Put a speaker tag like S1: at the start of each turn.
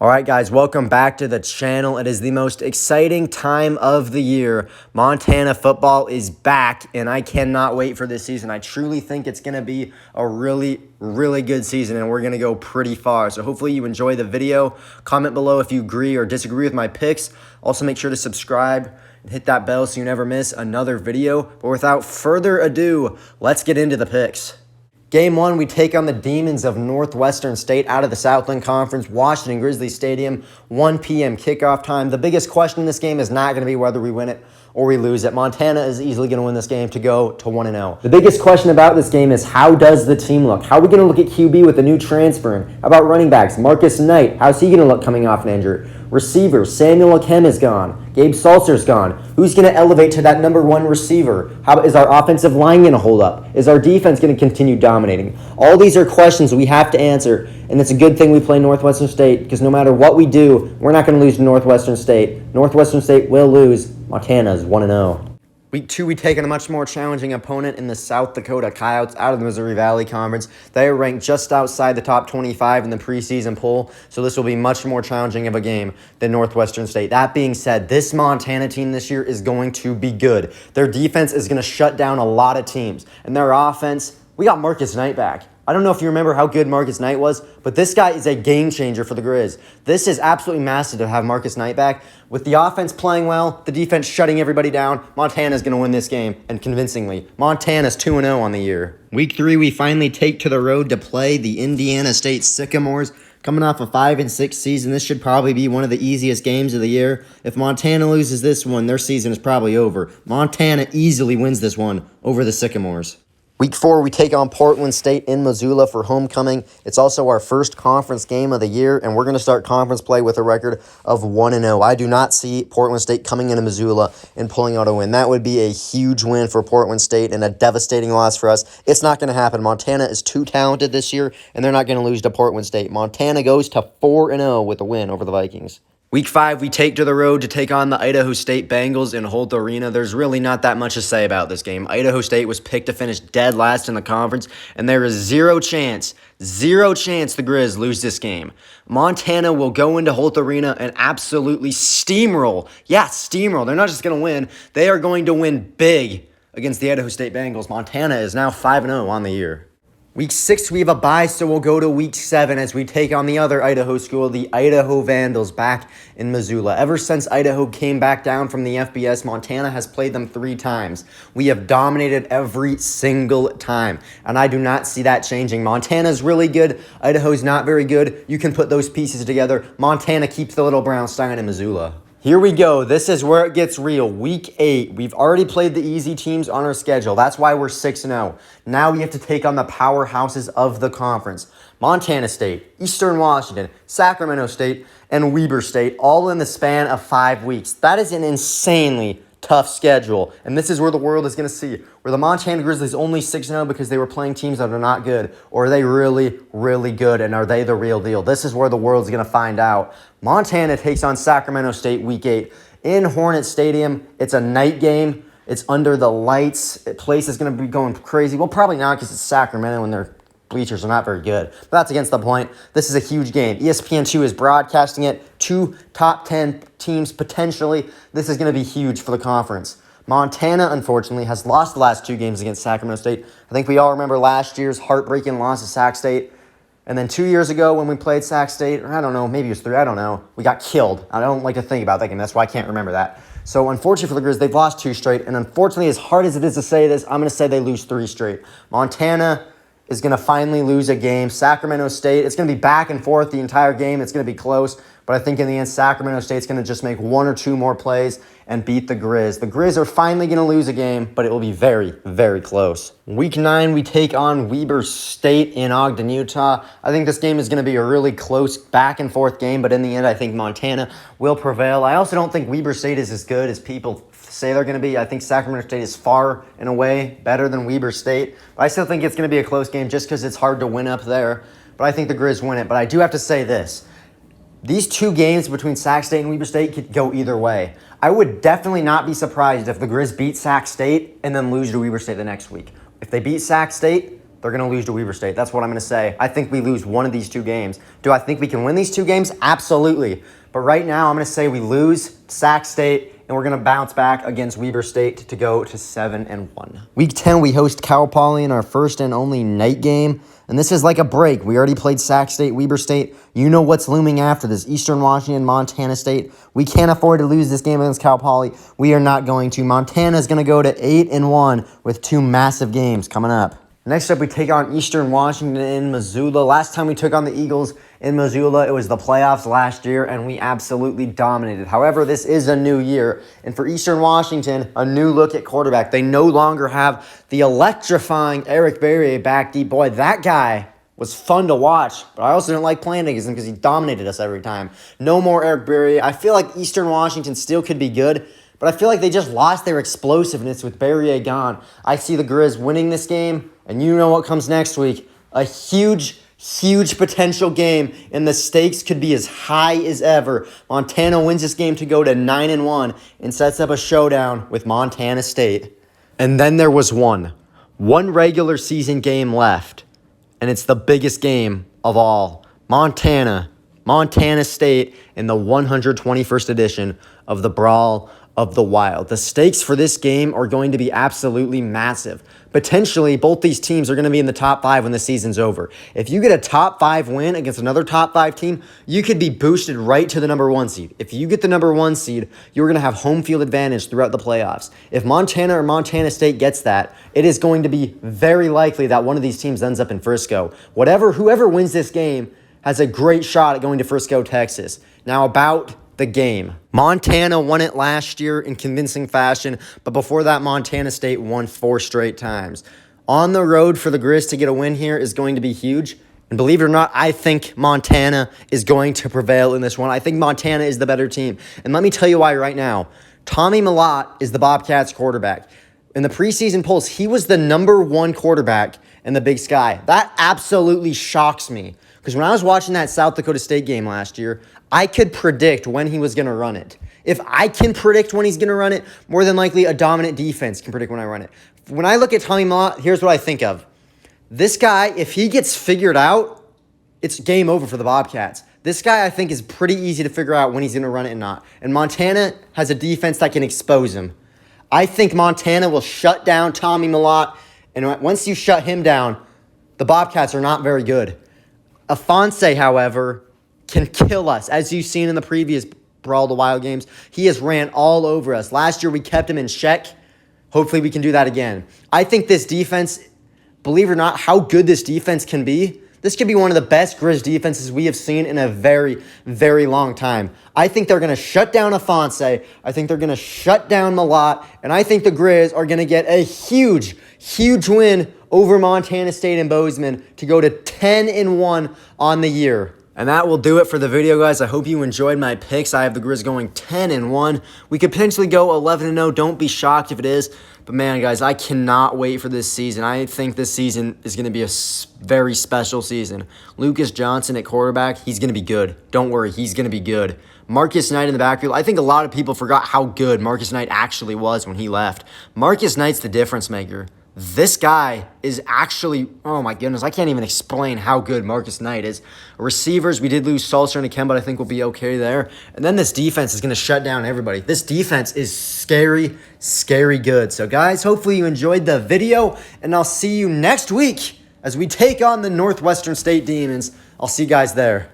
S1: All right, guys, welcome back to the channel. It is the most exciting time of the year. Montana football is back, and I cannot wait for this season. I truly think it's going to be a really good season, and we're going to go pretty far. So hopefully you enjoy the video. Comment below if you agree or disagree with my picks. Also, make sure to subscribe and hit that bell so you never miss another video. But without further ado, let's get into the picks. Game 1, we take on the Demons of Northwestern State out of the Southland Conference, Washington Grizzly Stadium, 1 p.m. kickoff time. The biggest question in this game is not going to be whether we win it or we lose it. Montana is easily going to win this game to go to 1-0. The biggest question about this game is how does the team look? How are we going to look at QB with the new transfer in? How about running backs? Marcus Knight, how's he going to look coming off an injury? Receivers, Samuel Akem is gone. Gabe Salzer's gone. Who's going to elevate to that number 1 receiver? How is our offensive line going to hold up? Is our defense going to continue dominating? All these are questions we have to answer, and it's a good thing we play Northwestern State because no matter what we do, we're not going to lose to Northwestern State. Northwestern State will lose. Montana's 1-0. Week 2, we take on a much more challenging opponent in the South Dakota Coyotes out of the Missouri Valley Conference. They are ranked just outside the top 25 in the preseason poll, so this will be much more challenging of a game than Northwestern State. That being said, this Montana team this year is going to be good. Their defense is going to shut down a lot of teams, and their offense, we got Marcus Knight back. I don't know if you remember how good Marcus Knight was, but this guy is a game changer for the Grizz. This is absolutely massive to have Marcus Knight back. With the offense playing well, the defense shutting everybody down, Montana's going to win this game, and convincingly. Montana's 2-0 on the year. Week 3, we finally take to the road to play the Indiana State Sycamores. Coming off a 5-6 season, this should probably be one of the easiest games of the year. If Montana loses this one, their season is probably over. Montana easily wins this one over the Sycamores. Week 4, we take on Portland State in Missoula for homecoming. It's also our first conference game of the year, and we're going to start conference play with a record of 1-0. I do not see Portland State coming into Missoula and pulling out a win. That would be a huge win for Portland State and a devastating loss for us. It's not going to happen. Montana is too talented this year, and they're not going to lose to Portland State. Montana goes to 4-0 with a win over the Vikings. Week 5, we take to the road to take on the Idaho State Bengals in Holt Arena. There's really not that much to say about this game. Idaho State was picked to finish dead last in the conference, and there is zero chance the Grizz lose this game. Montana will go into Holt Arena and absolutely steamroll. Yeah, steamroll. They're not just going to win. They are going to win big against the Idaho State Bengals. Montana is now 5-0 on the year. Week 6, we have a bye, so we'll go to Week 7 as we take on the other Idaho school, the Idaho Vandals, back in Missoula. Ever since Idaho came back down from the FBS, Montana has played them 3 times. We have dominated every single time, and I do not see that changing. Montana's really good. Idaho's not very good. You can put those pieces together. Montana keeps the Little Brown Stein in Missoula. Here we go. This is where it gets real. Week 8. We've already played the easy teams on our schedule. That's why we're 6-0. Now we have to take on the powerhouses of the conference. Montana State, Eastern Washington, Sacramento State, and Weber State, all in the span of 5 weeks. That is an insanely tough schedule, and this is where the world is going to see where the Montana Grizzlies only 6-0 because they were playing teams that are not good, or are they really good, and are they the real deal? This is where the world's going to find out. Montana takes on Sacramento State Week 8 in Hornet Stadium. It's a night game. It's under the lights. The place is going to be going crazy. Well, probably not because it's Sacramento and their bleachers are not very good, but that's against the point. This is a huge game. ESPN2 is broadcasting it. 2 top 10 teams potentially. This is going to be huge for the conference. Montana, unfortunately, has lost the last 2 games against Sacramento State. I think we all remember last year's heartbreaking loss to Sac State. And then 2 years ago when we played Sac State, or I don't know, maybe it was 3, I don't know, we got killed. I don't like to think about that game. That's why I can't remember that. So unfortunately for the Grizz, they've lost 2 straight. And unfortunately, as hard as it is to say this, I'm going to say they lose 3 straight. Montana is going to finally lose a game. Sacramento State, it's going to be back and forth the entire game. It's going to be close. But I think in the end, Sacramento State's going to just make 1 or 2 more plays and beat the Grizz. The Grizz are finally going to lose a game, but it will be very close. Week 9, we take on Weber State in Ogden, Utah. I think this game is going to be a really close back and forth game, but in the end, I think Montana will prevail. I also don't think Weber State is as good as people say they're going to be. I think Sacramento State is far and away better than Weber State, but I still think it's going to be a close game just because it's hard to win up there. But I think the Grizz win it. But I do have to say this. These 2 games between Sac State and Weber State could go either way. I would definitely not be surprised if the Grizz beat Sac State and then lose to Weber State the next week. If they beat Sac State, they're going to lose to Weber State. That's what I'm going to say. I think we lose one of these two games. Do I think we can win these two games? Absolutely. But right now, I'm going to say we lose Sac State, and we're going to bounce back against Weber State to go to 7-1. Week 10, we host Cal Poly in our first and only night game. And this is like a break. We already played Sac State, Weber State. You know what's looming after this. Eastern Washington, Montana State. We can't afford to lose this game against Cal Poly. We are not going to. Montana is going to go to 8-1 with two massive games coming up. Next up, we take on Eastern Washington in Missoula. Last time we took on the Eagles in Missoula, it was the playoffs last year, and we absolutely dominated. However, this is a new year, and for Eastern Washington, a new look at quarterback. They no longer have the electrifying Eric Berry back deep. Boy, that guy was fun to watch, but I also didn't like playing against him because he dominated us every time. No more Eric Berry. I feel like Eastern Washington still could be good, but I feel like they just lost their explosiveness with Berry gone. I see the Grizz winning this game. And you know what comes next week. A huge potential game, and the stakes could be as high as ever. Montana wins this game to go to 9-1 and sets up a showdown with Montana State. And then there was one regular season game left, and it's the biggest game of all. Montana State in the 121st edition of the Brawl of the Wild. The stakes for this game are going to be absolutely massive. Potentially, both these teams are going to be in the top 5 when the season's over. If you get a top 5 win against another top 5 team, you could be boosted right to the number 1 seed. If you get the number 1 seed, you're going to have home field advantage throughout the playoffs. If Montana or Montana State gets that, it is going to be very likely that one of these teams ends up in Frisco. Whoever wins this game has a great shot at going to Frisco, Texas. Now about the game. Montana won it last year in convincing fashion, but before that, Montana State won 4 straight times. On the road for the Grizz to get a win here is going to be huge. And believe it or not, I think Montana is going to prevail in this one. I think Montana is the better team. And let me tell you why right now. Tommy Mellott is the Bobcats quarterback. In the preseason polls, he was the number 1 quarterback in the Big Sky. That absolutely shocks me. Because when I was watching that South Dakota State game last year, I could predict when he was going to run it. If I can predict when he's going to run it, more than likely a dominant defense can predict when I run it. When I look at Tommy Mellott, here's what I think of. This guy, if he gets figured out, it's game over for the Bobcats. This guy, I think, is pretty easy to figure out when he's going to run it and not. And Montana has a defense that can expose him. I think Montana will shut down Tommy Mellott, and once you shut him down, the Bobcats are not very good. Afonso, however, can kill us. As you've seen in the previous Brawl of the Wild games, he has ran all over us. Last year, we kept him in check. Hopefully, we can do that again. I think this defense, believe it or not, how good this defense can be, this could be one of the best Grizz defenses we have seen in a very, very long time. I think they're going to shut down Afonso. I think they're going to shut down Mellott. And I think the Grizz are going to get a huge win over Montana State and Bozeman to go to 10-1 on the year. And that will do it for the video, guys. I hope you enjoyed my picks. I have the Grizz going 10-1. We could potentially go 11-0. Don't be shocked if it is. But, man, guys, I cannot wait for this season. I think this season is going to be a very special season. Lucas Johnson at quarterback, he's going to be good. Don't worry, he's going to be good. Marcus Knight in the backfield. I think a lot of people forgot how good Marcus Knight actually was when he left. Marcus Knight's the difference maker. This guy is actually, oh my goodness, I can't even explain how good Marcus Knight is. Receivers, we did lose Salser and Akem, but I think we'll be okay there. And then this defense is going to shut down everybody. This defense is scary good. So guys, hopefully you enjoyed the video, and I'll see you next week as we take on the Northwestern State Demons. I'll see you guys there.